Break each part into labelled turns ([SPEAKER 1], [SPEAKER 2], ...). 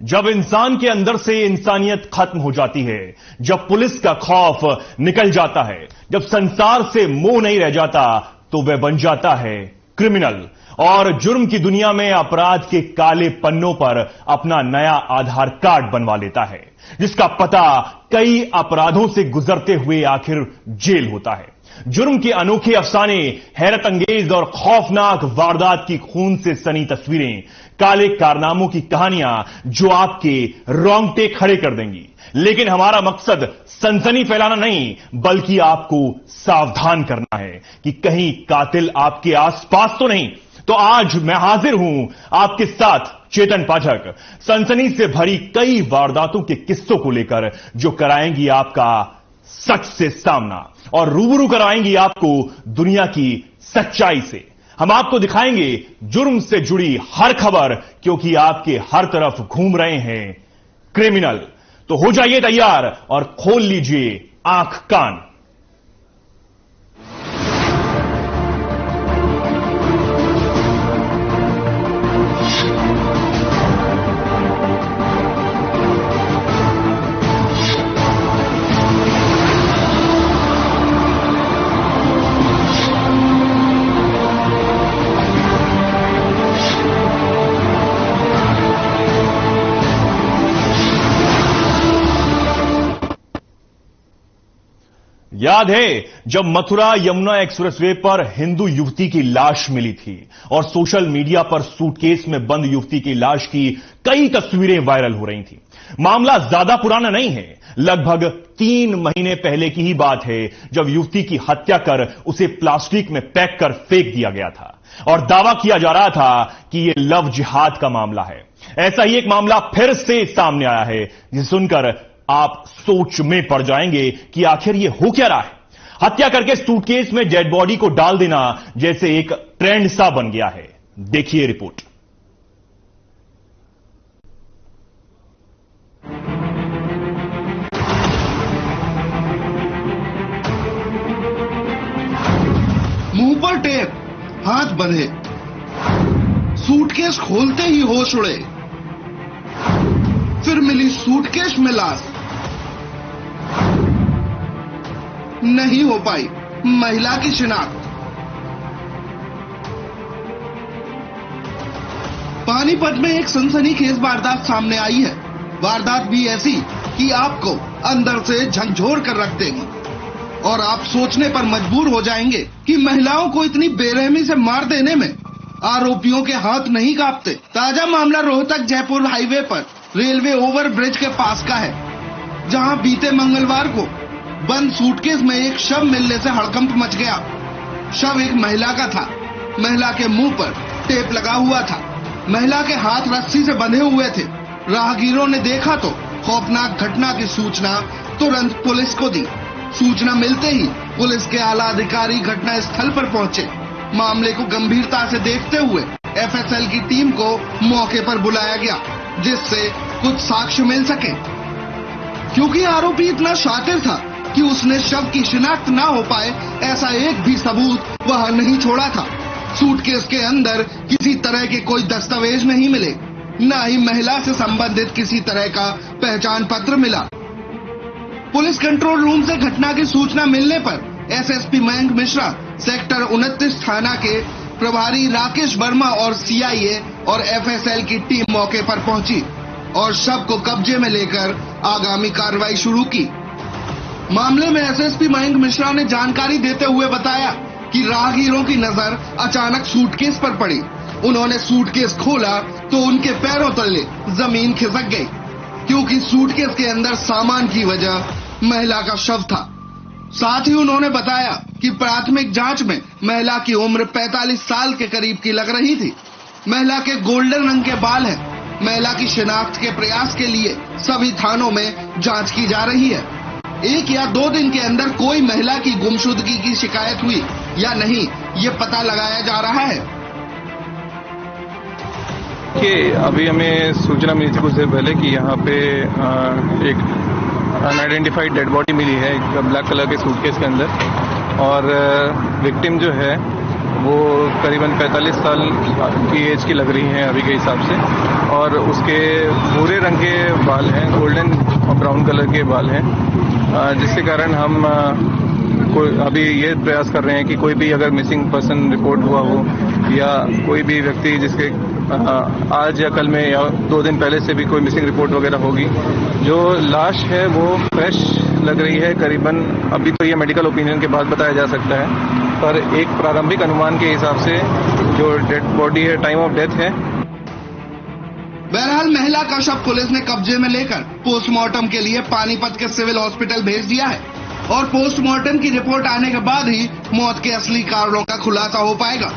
[SPEAKER 1] जब इंसान के अंदर से इंसानियत खत्म हो जाती है, जब पुलिस का खौफ निकल जाता है, जब संसार से मोह नहीं रह जाता, तो वह बन जाता है क्रिमिनल और जुर्म की दुनिया में अपराध के काले पन्नों पर अपना नया आधार कार्ड बनवा लेता है, जिसका पता कई अपराधों से गुजरते हुए आखिर जेल होता है। जुर्म के अनोखे अफसाने, हैरत अंगेज और खौफनाक वारदात की खून से सनी तस्वीरें, काले कारनामों की कहानियां जो आपके रोंगटे खड़े कर देंगी। लेकिन हमारा मकसद सनसनी फैलाना नहीं, बल्कि आपको सावधान करना है कि कहीं कातिल आपके आसपास तो नहीं। तो आज मैं हाजिर हूं आपके साथ, चेतन पाठक, सनसनी से भरी कई वारदातों के किस्सों को लेकर, जो कराएंगी आपका सच से सामना और रूबरू कराएंगी आपको दुनिया की सच्चाई से। हम आपको दिखाएंगे जुर्म से जुड़ी हर खबर, क्योंकि आपके हर तरफ घूम रहे हैं क्रिमिनल। तो हो जाइए तैयार और खोल लीजिए आंख कान। याद है जब मथुरा यमुना एक्सप्रेसवे पर हिंदू युवती की लाश मिली थी और सोशल मीडिया पर सूटकेस में बंद युवती की लाश की कई तस्वीरें वायरल हो रही थी। मामला ज्यादा पुराना नहीं है, लगभग 3 महीने पहले की ही बात है, जब युवती की हत्या कर उसे प्लास्टिक में पैक कर फेंक दिया गया था और दावा किया जा रहा था कि यह लव जिहाद का मामला है। ऐसा ही एक मामला फिर से सामने आया है, जिसे सुनकर आप सोच में पड़ जाएंगे कि आखिर ये हो क्या रहा है। हत्या करके सूटकेस में डेड बॉडी को डाल देना जैसे एक ट्रेंड सा बन गया है। देखिए रिपोर्ट।
[SPEAKER 2] मुंह पर टेप, हाथ बंधे, सूटकेस खोलते ही होश उड़े। फिर मिली सूटकेस में लाश। नहीं हो पाई महिला की शिनाख्त। पानीपत में एक सनसनीखेज वारदात सामने आई है। वारदात भी ऐसी कि आपको अंदर से झकझोर कर रख देगी और आप सोचने पर मजबूर हो जाएंगे कि महिलाओं को इतनी बेरहमी से मार देने में आरोपियों के हाथ नहीं कांपते। ताजा मामला रोहतक जयपुर हाईवे पर रेलवे ओवरब्रिज के पास का है, जहां बीते मंगलवार को बंद सूटकेस में एक शव मिलने से हड़कंप मच गया। शव एक महिला का था। महिला के मुंह पर टेप लगा हुआ था। महिला के हाथ रस्सी से बंधे हुए थे। राहगीरों ने देखा तो खौफनाक घटना की सूचना तुरंत पुलिस को दी। सूचना मिलते ही पुलिस के आला अधिकारी घटना स्थल पर पहुंचे। मामले को गंभीरता से देखते हुए एफएसएल की टीम को मौके पर बुलाया गया, जिससे कुछ साक्ष्य मिल सके। क्योंकि आरोपी इतना शातिर था कि उसने शव की शिनाख्त ना हो पाए ऐसा एक भी सबूत वह नहीं छोड़ा था। सूटकेस के अंदर किसी तरह के कोई दस्तावेज नहीं मिले, न ही महिला से संबंधित किसी तरह का पहचान पत्र मिला। पुलिस कंट्रोल रूम से घटना की सूचना मिलने पर एसएसपी मयंक मिश्रा, सेक्टर 29 थाना के प्रभारी राकेश वर्मा और सीआईए और एफएसएल की टीम मौके पर पहुंची और शव को कब्जे में लेकर आगामी कार्रवाई शुरू की। मामले में एसएसपी मयंक मिश्रा ने जानकारी देते हुए बताया कि राहगीरों की नजर अचानक सूटकेस पर पड़ी। उन्होंने सूटकेस खोला तो उनके पैरों तले जमीन खिसक गई, क्योंकि सूटकेस के अंदर सामान की वजह महिला का शव था। साथ ही उन्होंने बताया कि प्राथमिक जांच में महिला की उम्र 45 साल के करीब की लग रही थी। महिला के गोल्डन रंग के बाल हैं। महिला की शिनाख्त के प्रयास के लिए सभी थानों में जांच की जा रही है। 1 या 2 दिन के अंदर कोई महिला की गुमशुदगी की शिकायत हुई या नहीं, ये पता लगाया जा रहा है।
[SPEAKER 3] कि अभी हमें सूचना मिली थी कुछ देर पहले कि यहाँ पे एक अनआइडेंटिफाइड डेड बॉडी मिली है, एक ब्लैक कलर के सूटकेस के अंदर, और विक्टिम जो है वो करीबन 45 साल की एज की लग रही हैं अभी के हिसाब से, और उसके भूरे रंग के बाल हैं, गोल्डन और ब्राउन कलर के बाल हैं, जिसके कारण हम अभी ये प्रयास कर रहे हैं कि कोई भी अगर मिसिंग पर्सन रिपोर्ट हुआ हो या कोई भी व्यक्ति जिसके आज या कल में या 2 दिन पहले से भी कोई मिसिंग रिपोर्ट वगैरह होगी, जो लाश है वो फ्रेश लग रही है करीबन। अभी तो ये मेडिकल ओपिनियन के बाद बताया जा सकता है, पर एक प्रारंभिक अनुमान के हिसाब से जो डेड बॉडी है, टाइम ऑफ डेथ है।
[SPEAKER 2] बहरहाल महिला का शव पुलिस ने कब्जे में लेकर पोस्टमार्टम के लिए पानीपत के सिविल हॉस्पिटल भेज दिया है और पोस्टमार्टम की रिपोर्ट आने के बाद ही मौत के असली कारणों का खुलासा हो पाएगा।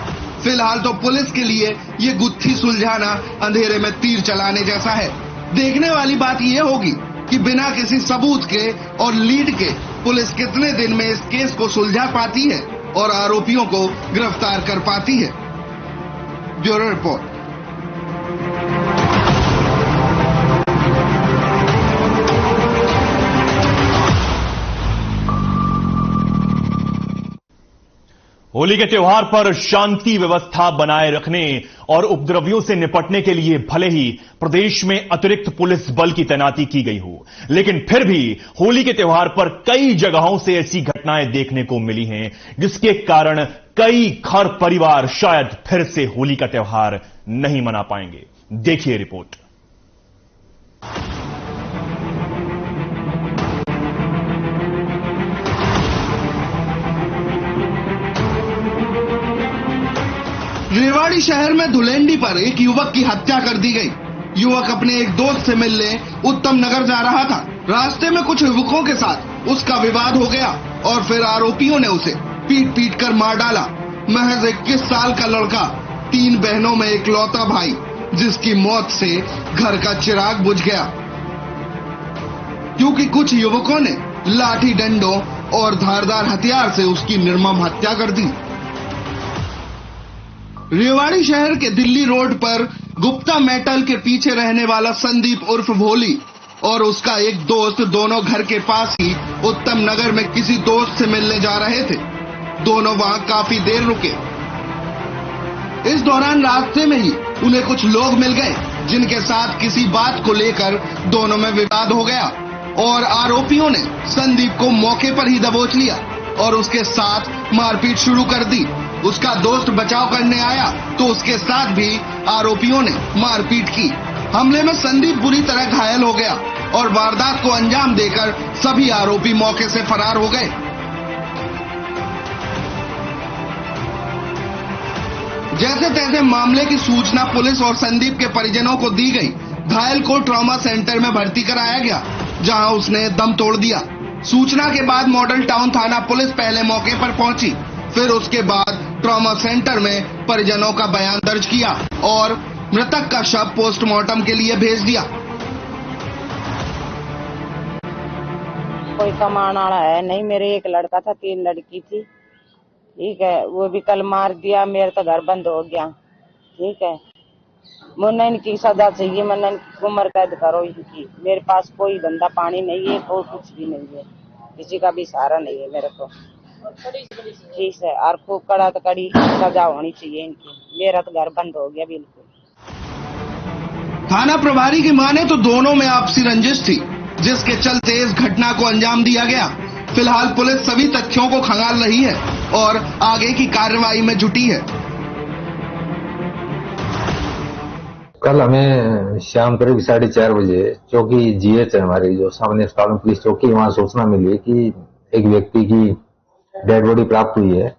[SPEAKER 2] फिलहाल तो पुलिस के लिए ये गुत्थी सुलझाना अंधेरे में तीर चलाने जैसा है। देखने वाली बात ये होगी कि बिना किसी सबूत के और लीड के पुलिस कितने दिन में इस केस को सुलझा पाती है और आरोपियों को गिरफ्तार कर पाती है। Bureau report.
[SPEAKER 1] होली के त्योहार पर शांति व्यवस्था बनाए रखने और उपद्रवियों से निपटने के लिए भले ही प्रदेश में अतिरिक्त पुलिस बल की तैनाती की गई हो, लेकिन फिर भी होली के त्योहार पर कई जगहों से ऐसी घटनाएं देखने को मिली हैं, जिसके कारण कई घर परिवार शायद फिर से होली का त्योहार नहीं मना पाएंगे। देखिए रिपोर्ट।
[SPEAKER 2] रेवाड़ी शहर में धुलेंडी पर एक युवक की हत्या कर दी गई। युवक अपने एक दोस्त से मिलने उत्तम नगर जा रहा था। रास्ते में कुछ युवकों के साथ उसका विवाद हो गया और फिर आरोपियों ने उसे पीट पीट कर मार डाला। महज 21 साल का लड़का, 3 बहनों में इकलौता भाई, जिसकी मौत से घर का चिराग बुझ गया, क्योंकि कुछ युवकों ने लाठी डंडों और धारदार हथियार से उसकी निर्मम हत्या कर दी। रेवाड़ी शहर के दिल्ली रोड पर गुप्ता मेटल के पीछे रहने वाला संदीप उर्फ भोली और उसका एक दोस्त दोनों घर के पास ही उत्तम नगर में किसी दोस्त से मिलने जा रहे थे। दोनों वहां काफी देर रुके। इस दौरान रास्ते में ही उन्हें कुछ लोग मिल गए, जिनके साथ किसी बात को लेकर दोनों में विवाद हो गया और आरोपियों ने संदीप को मौके पर ही दबोच लिया और उसके साथ मारपीट शुरू कर दी। उसका दोस्त बचाव करने आया तो उसके साथ भी आरोपियों ने मारपीट की। हमले में संदीप बुरी तरह घायल हो गया और वारदात को अंजाम देकर सभी आरोपी मौके से फरार हो गए। जैसे तैसे मामले की सूचना पुलिस और संदीप के परिजनों को दी गई। घायल को ट्रॉमा सेंटर में भर्ती कराया गया, जहां उसने दम तोड़ दिया। सूचना के बाद मॉडल टाउन थाना पुलिस पहले मौके पर पहुंची, फिर उसके बाद ट्रॉमा सेंटर में परिजनों का बयान दर्ज किया और मृतक का शव पोस्टमार्टम के लिए भेज दिया।
[SPEAKER 4] कोई कमाने वाला है नहीं, मेरे एक लड़का था, 3 लड़की थी। ठीक है, वो भी कल मार दिया, मेरा तो घर बंद हो गया। ठीक है, मुन्ना इनकी सजा चाहिए, मुन्ना इनकी उम्र कैद करो इनकी। मेरे पास कोई धंधा पानी नहीं है, कोई कुछ भी नहीं है, किसी का भी सहारा नहीं है मेरे को। ठीक है, और खूब कड़ा तो कड़ी सजा होनी चाहिए इनकी। मेरा तो घर बंद हो गया बिल्कुल।
[SPEAKER 2] थाना प्रभारी की माने तो दोनों में आपसी रंजिश थी, जिसके चलते इस घटना को अंजाम दिया गया। फिलहाल पुलिस सभी तथ्यों को खंगाल रही है और आगे की कार्रवाई में जुटी है।
[SPEAKER 5] कल हमें शाम करीब 4:30 बजे चौकी जीएच है हमारी, जो सामने अस्पताल पुलिस चौकी, वहां सूचना मिली कि एक व्यक्ति की डेड बॉडी प्राप्त हुई है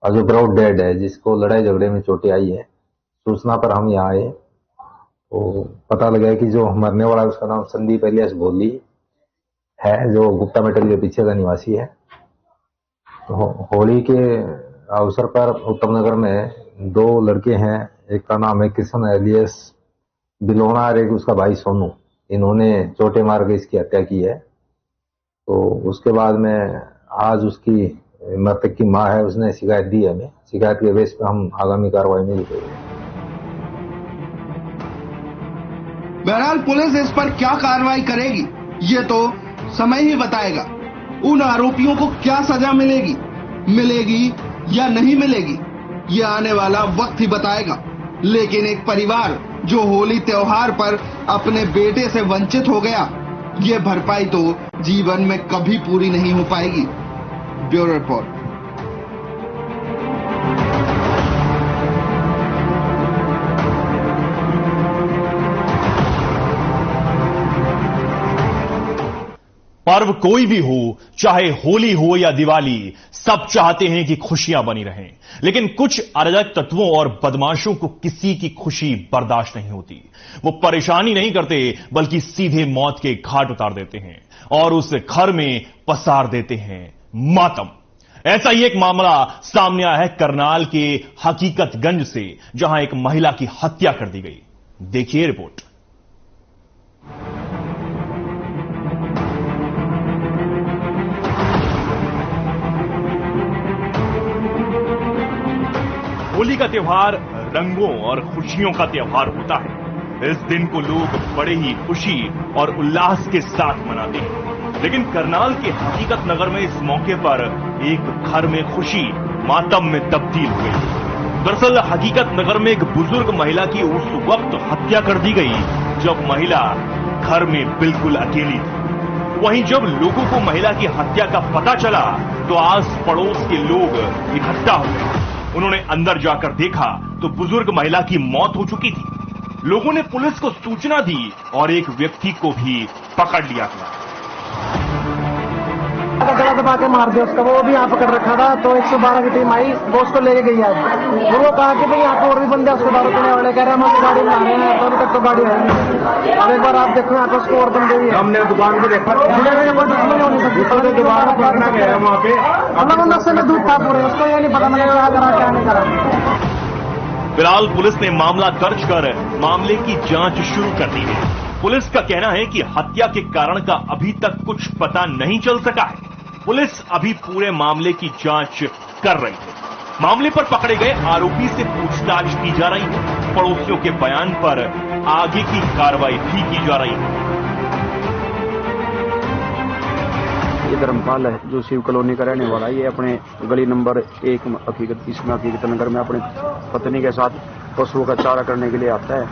[SPEAKER 5] और जो ग्राउंड डेड है, जिसको लड़ाई झगड़े में चोटें आई है। सूचना पर हम यहाँ आए तो पता लगा कि जो मरने वाला है उसका नाम संदीप एलियास भोली है, जो गुप्ता मेटल के पीछे का निवासी है। तो होली के अवसर पर उत्तम नगर में 2 लड़के हैं, एक का नाम है कृष्ण एलियास बिलोना और एक उसका भाई सोनू। इन्होंने चोटें मार के इसकी हत्या की है। तो उसके बाद में आज उसकी मृतक की मां है, उसने शिकायत दी है हमें। शिकायत के बेस पर हम आगामी कार्रवाई में जुटेंगे।
[SPEAKER 2] बहरहाल पुलिस इस पर क्या कार्रवाई करेगी ये तो समय ही बताएगा। उन आरोपियों को क्या सजा मिलेगी या नहीं मिलेगी, ये आने वाला वक्त ही बताएगा। लेकिन एक परिवार जो होली त्योहार पर अपने बेटे से वंचित हो गया, ये भरपाई तो जीवन में कभी पूरी नहीं हो पाएगी। Bureau report.
[SPEAKER 1] पर्व कोई भी हो, चाहे होली हो या दिवाली, सब चाहते हैं कि खुशियां बनी रहें। लेकिन कुछ अराजक तत्वों और बदमाशों को किसी की खुशी बर्दाश्त नहीं होती। वो परेशानी नहीं करते, बल्कि सीधे मौत के घाट उतार देते हैं और उस घर में पसार देते हैं मातम। ऐसा ही एक मामला सामने आया है करनाल के हकीकतगंज से, जहां एक महिला की हत्या कर दी गई। देखिए रिपोर्ट। होली का त्योहार रंगों और खुशियों का त्योहार होता है। इस दिन को लोग बड़े ही खुशी और उल्लास के साथ मनाते हैं। लेकिन करनाल के हकीकत नगर में इस मौके पर एक घर में खुशी मातम में तब्दील हो गई। दरअसल हकीकत नगर में एक बुजुर्ग महिला की उस वक्त हत्या कर दी गई जब महिला घर में बिल्कुल अकेली थी। वहीं जब लोगों को महिला की हत्या का पता चला तो आस पड़ोस के लोग इकट्ठा हो गए। उन्होंने अंदर जाकर देखा तो बुजुर्ग महिला की मौत हो चुकी थी। लोगों ने पुलिस को सूचना दी और एक व्यक्ति को भी पकड़ लिया गया।
[SPEAKER 6] गला दबा के मार दिया उसका, वो भी यहाँ पकड़ रखा था। तो 112 की टीम आई, वो उसको लेके गई आज। और वो कहा कि भाई यहाँ पे और भी बंदे उसको दारू पीने वाले कह रहे हैं हम उस गाड़ी में आ रहे हैं, तो अभी तक तो गाड़ी है नहीं। अब एक बार आप देखो यहाँ पे उसको और बंदे भी है। हमने दुकान पे देखा, कोई दुश्मनी हो नहीं सकती। दुकान पकड़ना गया वहाँ पे, हम नशे में दूध था पूरे, उसको ये नहीं पता मैंने क्या करा क्या नहीं करा।
[SPEAKER 1] फिलहाल पुलिस ने मामला दर्ज कर मामले की जांच शुरू कर दी है। पुलिस का कहना है कि हत्या के कारण का अभी तक कुछ पता नहीं चल सका है। पुलिस अभी पूरे मामले की जांच कर रही है। मामले पर पकड़े गए आरोपी से पूछताछ की जा रही है। पड़ोसियों के बयान पर आगे की कार्रवाई भी की जा रही है।
[SPEAKER 7] ये धर्मपाल है जो शिव कॉलोनी का रहने वाला है। ये अपने गली नंबर 1 हकीकत नगर में अपने पत्नी के साथ पशुओं का चारा करने के लिए आता है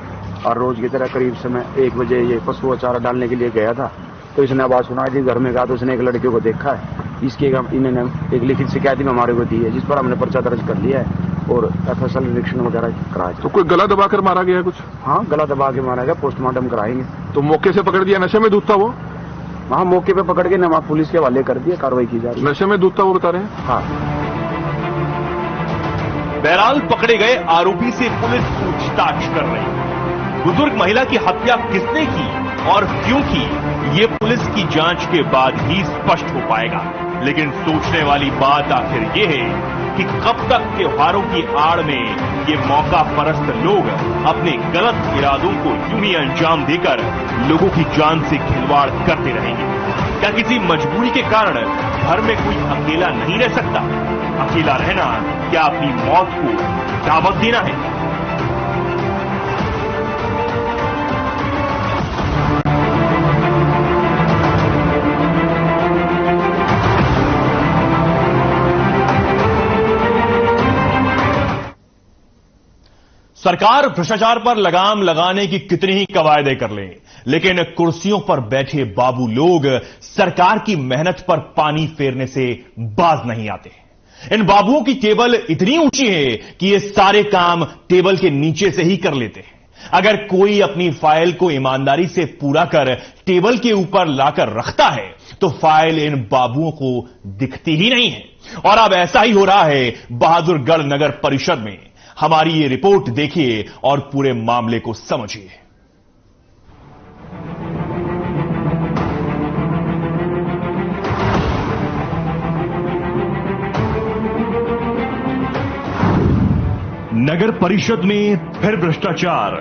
[SPEAKER 7] और रोज की तरह करीब समय 1 बजे ये पशुओं का चारा डालने के लिए गया था। तो इसने आवाज सुनाई थी, घर में गया तो उसने एक लड़के को देखा है। इसके इन्होंने एक लिखित शिकायत भी हमारे को दी है, जिस पर हमने पर्चा दर्ज कर लिया है और FSL निरीक्षण वगैरह कराया।
[SPEAKER 8] तो कोई गला दबाकर मारा गया कुछ?
[SPEAKER 7] हाँ, गला दबा के मारा गया, पोस्टमार्टम कराएंगे।
[SPEAKER 8] तो मौके से पकड़ दिया? नशे में दूध था वो?
[SPEAKER 7] हाँ, मौके पे पकड़ के नवा पुलिस के हवाले कर दिया, कार्रवाई की जा रही है।
[SPEAKER 8] नशे में दूध था वो बता रहे हैं?
[SPEAKER 7] हाँ।
[SPEAKER 1] बहरहाल पकड़े गए आरोपी से पुलिस पूछताछ कर रही है। बुजुर्ग महिला की हत्या किसने की और क्यों की, ये पुलिस की जांच के बाद ही स्पष्ट हो पाएगा। लेकिन सोचने वाली बात आखिर ये है कि कब तक त्योहारों की आड़ में ये मौका परस्त लोग अपने गलत इरादों को यूं ही अंजाम देकर लोगों की जान से खिलवाड़ करते रहेंगे। क्या किसी मजबूरी के कारण घर में कोई अकेला नहीं रह सकता? अकेला रहना क्या अपनी मौत को दावत देना है? सरकार भ्रष्टाचार पर लगाम लगाने की कितनी ही कवायदे कर ले, लेकिन कुर्सियों पर बैठे बाबू लोग सरकार की मेहनत पर पानी फेरने से बाज नहीं आते। इन बाबुओं की टेबल इतनी ऊंची है कि ये सारे काम टेबल के नीचे से ही कर लेते हैं। अगर कोई अपनी फाइल को ईमानदारी से पूरा कर टेबल के ऊपर लाकर रखता है तो फाइल इन बाबुओं को दिखती ही नहीं है। और अब ऐसा ही हो रहा है बहादुरगढ़ नगर परिषद में। हमारी ये रिपोर्ट देखिए और पूरे मामले को समझिए। नगर परिषद में फिर भ्रष्टाचार,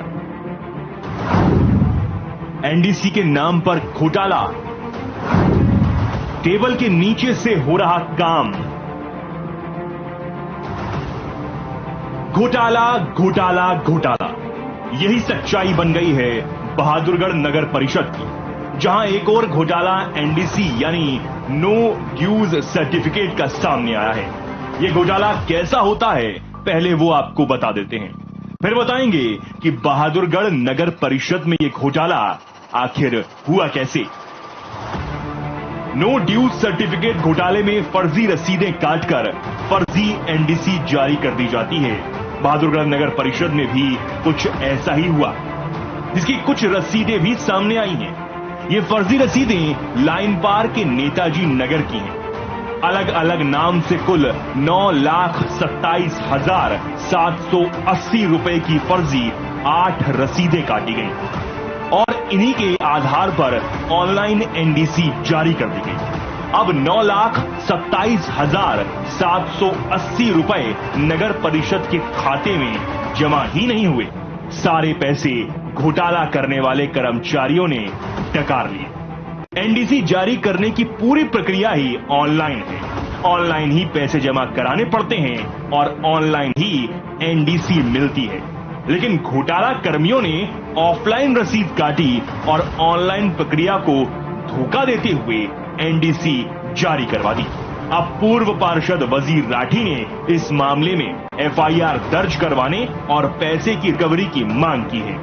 [SPEAKER 1] एनडीसी के नाम पर घोटाला, टेबल के नीचे से हो रहा काम, घोटाला घोटाला घोटाला। यही सच्चाई बन गई है बहादुरगढ़ नगर परिषद की, जहां एक और घोटाला एनडीसी यानी नो ड्यूज सर्टिफिकेट का सामने आया है। यह घोटाला कैसा होता है, पहले वो आपको बता देते हैं, फिर बताएंगे कि बहादुरगढ़ नगर परिषद में ये घोटाला आखिर हुआ कैसे। नो ड्यूज सर्टिफिकेट घोटाले में फर्जी रसीदें काटकर फर्जी एनडीसी जारी कर दी जाती है। बहादुरगढ़ नगर परिषद में भी कुछ ऐसा ही हुआ, जिसकी कुछ रसीदें भी सामने आई हैं। ये फर्जी रसीदें लाइन पार के नेताजी नगर की हैं। अलग अलग नाम से कुल 9,27,780 रुपए की फर्जी 8 रसीदें काटी गई और इन्हीं के आधार पर ऑनलाइन एनडीसी जारी कर दी गई। अब 9,27,780 रुपए नगर परिषद के खाते में जमा ही नहीं हुए, सारे पैसे घोटाला करने वाले कर्मचारियों ने डकार लिए। एनडीसी जारी करने की पूरी प्रक्रिया ही ऑनलाइन है। ऑनलाइन ही पैसे जमा कराने पड़ते हैं और ऑनलाइन ही एनडीसी मिलती है। लेकिन घोटाला कर्मियों ने ऑफलाइन रसीद काटी और ऑनलाइन प्रक्रिया को धोखा देते हुए एनडीसी जारी करवा दी। अब पूर्व पार्षद वजीर राठी ने इस मामले में एफआईआर दर्ज करवाने और पैसे की रिकवरी की मांग की है।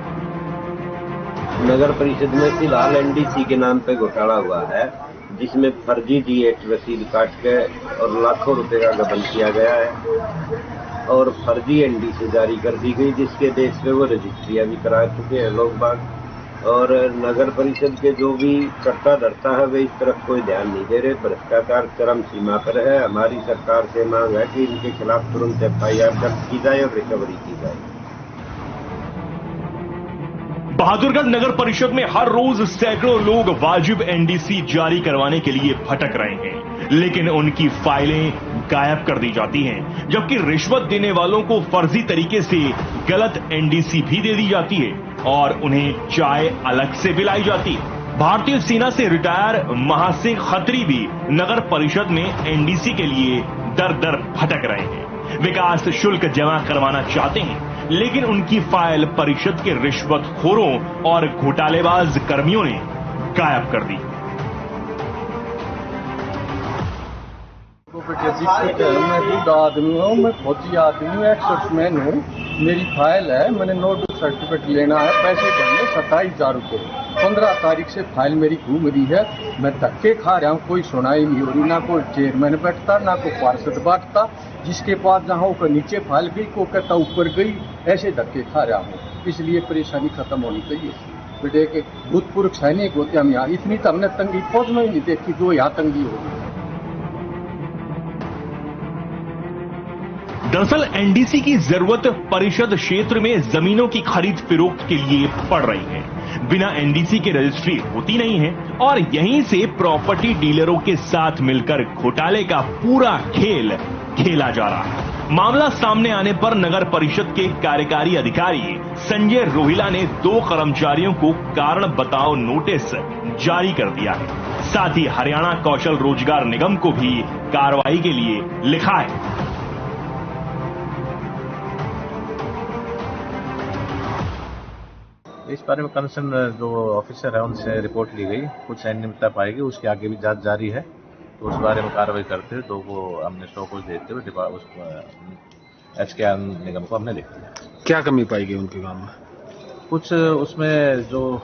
[SPEAKER 9] नगर परिषद में फिलहाल एनडीसी के नाम पे घोटाला हुआ है, जिसमें फर्जी जी8 रसीद काट के और लाखों रुपए का गबन किया गया है और फर्जी एनडीसी जारी कर दी गई, जिसके बेस पे वो रजिस्ट्रियां भी करा चुके हैं लोग बाग। और नगर परिषद के जो भी करता धरता है वे इस तरफ कोई ध्यान नहीं दे रहे। भ्रष्टाचार चरम सीमा पर है। हमारी सरकार से मांग है कि इनके खिलाफ तुरंत एफआईआर दर्ज की जाए और रिकवरी की जाए।
[SPEAKER 1] बहादुरगढ़ नगर परिषद में हर रोज सैकड़ों लोग वाजिब एनडीसी जारी करवाने के लिए भटक रहे हैं, लेकिन उनकी फाइलें गायब कर दी जाती हैं, जबकि रिश्वत देने वालों को फर्जी तरीके से गलत एनडीसी भी दे दी जाती है और उन्हें चाय अलग से पिलाई जाती है। भारतीय सेना से रिटायर महासिंह खत्री भी नगर परिषद में एनडीसी के लिए दर दर भटक रहे हैं। विकास शुल्क जमा करवाना चाहते हैं, लेकिन उनकी फाइल परिषद के रिश्वतखोरों और घोटालेबाज कर्मियों ने गायब कर दी।
[SPEAKER 10] मैं बूढ़ा आदमी हूँ, मैं फौजी आदमी हूँ, एक्सर्समैन हूँ। मेरी फाइल है, मैंने नो ड्यू सर्टिफिकेट लेना है, पैसे भरने 27,000 रुपये। 15 तारीख से फाइल मेरी घूम रही है, मैं धक्के खा रहा हूँ, कोई सुनाई नहीं हो रही। ना कोई चेयरमैन बैठता, ना कोई पार्षद बैठता। जिसके पास जहाँ ऊपर नीचे फाइल गई, को कहता ऊपर गई, ऐसे धक्के खा रहा हूँ। इसलिए परेशानी खत्म होनी चाहिए। बेटे के भूतपूर्व सैनिक होते हम यहाँ, इतनी तो हमने तंगी फौज में ही नहीं देखी जो यहाँ तंगी होगी।
[SPEAKER 1] दरअसल एनडीसी की जरूरत परिषद क्षेत्र में जमीनों की खरीद फिरोख्त के लिए पड़ रही है। बिना एनडीसी के रजिस्ट्री होती नहीं है और यहीं से प्रॉपर्टी डीलरों के साथ मिलकर घोटाले का पूरा खेल खेला जा रहा है। मामला सामने आने पर नगर परिषद के कार्यकारी अधिकारी संजय रोहिला ने 2 कर्मचारियों को कारण बताओ नोटिस जारी कर दिया है। साथ ही हरियाणा कौशल रोजगार निगम को भी कार्रवाई के लिए लिखा है।
[SPEAKER 11] इस बारे में कंसर्न जो ऑफिसर है उनसे रिपोर्ट ली गई, कुछ अनियमितता पाएगी, उसके आगे भी जांच जारी है। तो उस बारे में कार्रवाई करते हुए 2 को हमने 100 को देते हुए एचकेआर निगम को हमने लिख दिया।
[SPEAKER 8] क्या कमी पाई गई उनके काम में?
[SPEAKER 11] कुछ उसमें जो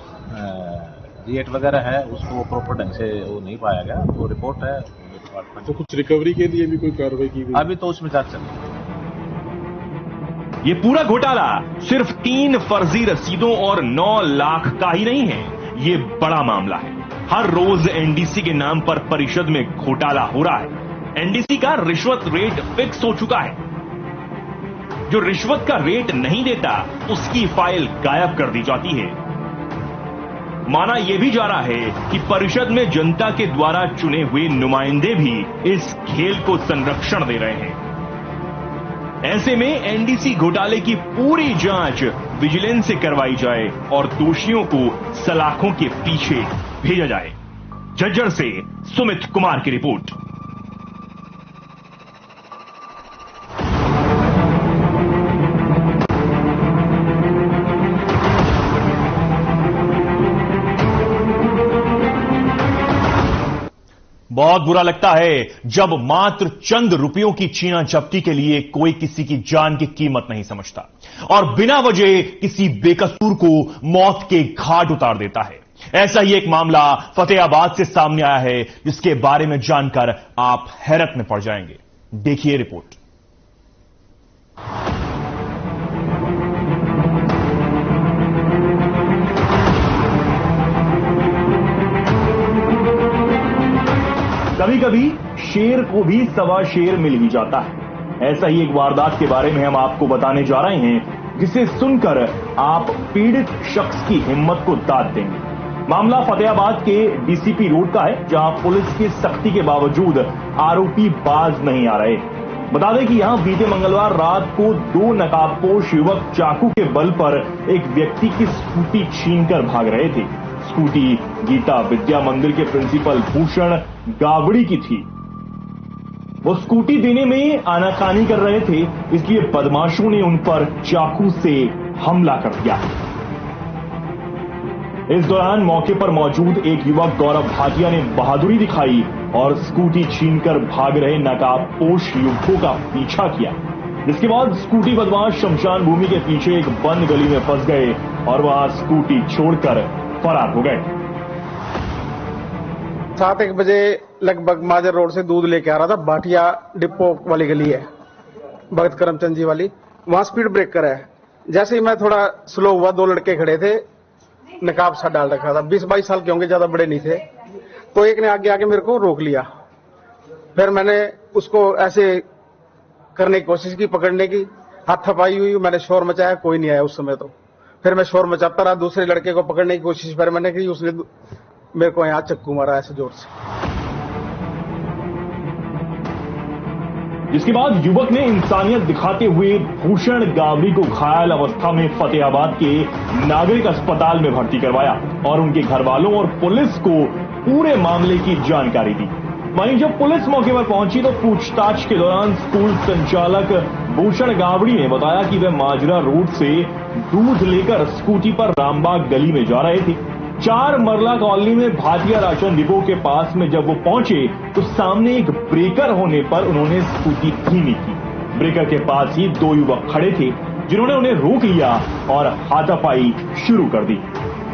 [SPEAKER 11] जी8 वगैरह है उसको प्रॉपर ढंग से वो नहीं पाया गया, तो रिपोर्ट है डिपार्टमेंट।
[SPEAKER 8] तो कुछ रिकवरी के लिए भी कोई कार्रवाई की गई?
[SPEAKER 11] अभी तो उसमें जांच चल रही है।
[SPEAKER 1] ये पूरा घोटाला सिर्फ 3 फर्जी रसीदों और 9 लाख का ही नहीं है, ये बड़ा मामला है। हर रोज एनडीसी के नाम पर परिषद में घोटाला हो रहा है। एनडीसी का रिश्वत रेट फिक्स हो चुका है। जो रिश्वत का रेट नहीं देता उसकी फाइल गायब कर दी जाती है। माना यह भी जा रहा है कि परिषद में जनता के द्वारा चुने हुए नुमाइंदे भी इस खेल को संरक्षण दे रहे हैं। ऐसे में एनडीसी घोटाले की पूरी जांच विजिलेंस से करवाई जाए और दोषियों को सलाखों के पीछे भेजा जाए। झज्जर से सुमित कुमार की रिपोर्ट। बहुत बुरा लगता है जब मात्र चंद रुपयों की छीना झपटी के लिए कोई किसी की जान की कीमत नहीं समझता और बिना वजह किसी बेकसूर को मौत के घाट उतार देता है। ऐसा ही एक मामला फतेहाबाद से सामने आया है, जिसके बारे में जानकर आप हैरत में पड़ जाएंगे। देखिए रिपोर्ट। कभी कभी शेर को भी सवा शेर मिल ही जाता है। ऐसा ही एक वारदात के बारे में हम आपको बताने जा रहे हैं, जिसे सुनकर आप पीड़ित शख्स की हिम्मत को दाद देंगे। मामला फतेहाबाद के डीसीपी रोड का है, जहां पुलिस की सख्ती के बावजूद आरोपी बाज नहीं आ रहे। बता दें कि यहां बीते मंगलवार रात को दो नकाबपोश युवक चाकू के बल पर एक व्यक्ति की स्कूटी छीनकर भाग रहे थे। स्कूटी गीता विद्या मंदिर के प्रिंसिपल भूषण गावड़ी की थी। वो स्कूटी देने में आनाकानी कर रहे थे, इसलिए बदमाशों ने उन पर चाकू से हमला कर दिया। इस दौरान मौके पर मौजूद एक युवक गौरव भाटिया ने बहादुरी दिखाई और स्कूटी छीनकर भाग रहे नकाबपोश युवकों का पीछा किया, जिसके बाद स्कूटी बदमाश शमशान भूमि के पीछे एक बंद गली में फंस गए और वहां स्कूटी छोड़कर फरार हो गए।
[SPEAKER 6] 7-1 बजे लगभग माजर रोड से दूध लेके आ रहा था। भाटिया डिपो वाली गली है, भगत करमचंद जी वाली, वहां स्पीड ब्रेकर है। जैसे ही मैं थोड़ा स्लो हुआ, दो लड़के खड़े थे, नकाब सा डाल रखा था, 20-22 साल के होंगे, ज्यादा बड़े नहीं थे। तो एक ने आगे आके मेरे को रोक लिया। फिर मैंने उसको ऐसे करने की कोशिश की, पकड़ने की, हाथापाई हुई, मैंने शोर मचाया, कोई नहीं आया उस समय। तो फिर मैं शोर मचाता रहा, दूसरे लड़के को पकड़ने की कोशिश फिर मैंने की, उसने मेरे को यहां चक्कू मारा ऐसे जोर से।
[SPEAKER 1] जिसके बाद युवक ने इंसानियत दिखाते हुए भूषण गावड़ी को घायल अवस्था में फतेहाबाद के नागरिक अस्पताल में भर्ती करवाया और उनके घर वालों और पुलिस को पूरे मामले की जानकारी दी। वहीं जब पुलिस मौके पर पहुंची तो पूछताछ के दौरान स्कूल संचालक भूषण गावड़ी ने बताया कि वह माजरा रोड से दूध लेकर स्कूटी पर रामबाग गली में जा रहे थे। 4 मरला कॉलोनी में भाटिया राशन डिपो के पास में जब वो पहुंचे तो सामने एक ब्रेकर होने पर उन्होंने स्कूटी धीमी की। ब्रेकर के पास ही 2 युवक खड़े थे, जिन्होंने उन्हें रोक लिया और हाथापाई शुरू कर दी।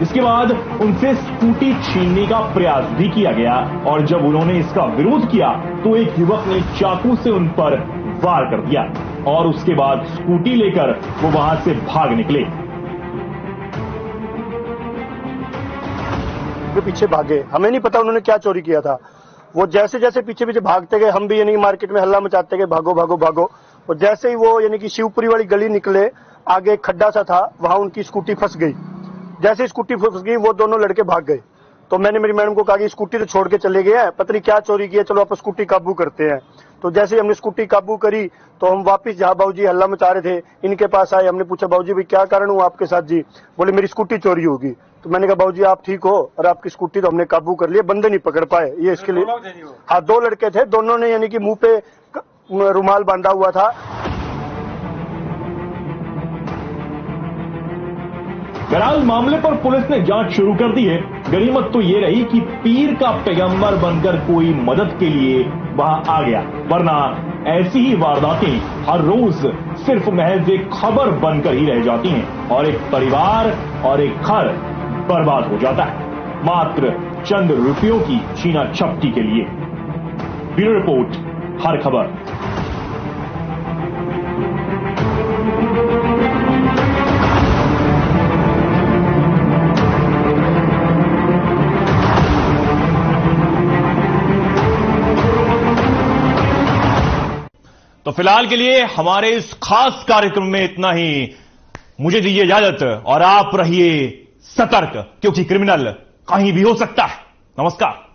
[SPEAKER 1] इसके बाद उनसे स्कूटी छीनने का प्रयास भी किया गया और जब उन्होंने इसका विरोध किया तो एक युवक ने चाकू से उन पर वार कर दिया और उसके बाद स्कूटी लेकर वो वहां से भाग निकले।
[SPEAKER 12] पीछे भागे, हमें नहीं पता उन्होंने क्या चोरी किया था। वो जैसे जैसे पीछे पीछे भागते गए, हम भी यानी मार्केट में हल्ला मचाते गए, भागो भागो भागो। और जैसे ही वो यानी कि शिवपुरी वाली गली निकले, आगे एक खड्डा सा था, वहां उनकी स्कूटी फंस गई। जैसे स्कूटी फंस गई, वो दोनों लड़के भाग गए। तो मैंने मेरी मैडम को कहा कि स्कूटी तो छोड़ के चले गए हैं, पता नहीं क्या चोरी किया, चलो आप स्कूटी काबू करते हैं। तो जैसे ही हमने स्कूटी काबू करी तो हम वापस जहां बाबूजी हल्ला मचा रहे थे, इनके पास आए। हमने पूछा, बाबूजी भाई क्या कारण हुआ आपके साथ जी? बोले मेरी स्कूटी चोरी होगी। तो मैंने कहा बाबूजी आप ठीक हो? और आपकी स्कूटी तो हमने काबू कर लिया, बंदे नहीं पकड़ पाए। ये इसके लिए हाँ 2 लड़के थे, दोनों ने यानी कि मुंह पे रुमाल बांधा हुआ था।
[SPEAKER 1] बहरहाल मामले पर पुलिस ने जांच शुरू कर दी है। गनीमत तो ये रही कि पीर का पैगंबर बनकर कोई मदद के लिए वहां आ गया, वरना ऐसी ही वारदातें हर रोज सिर्फ महज एक खबर बनकर ही रह जाती हैं और एक परिवार और एक घर बर्बाद हो जाता है मात्र चंद रुपयों की छीना झपटी के लिए। ब्यूरो रिपोर्ट, हर खबर। तो फिलहाल के लिए हमारे इस खास कार्यक्रम में इतना ही। मुझे दीजिए इजाजत और आप रहिए सतर्क, क्योंकि क्रिमिनल कहीं भी हो सकता है। नमस्कार।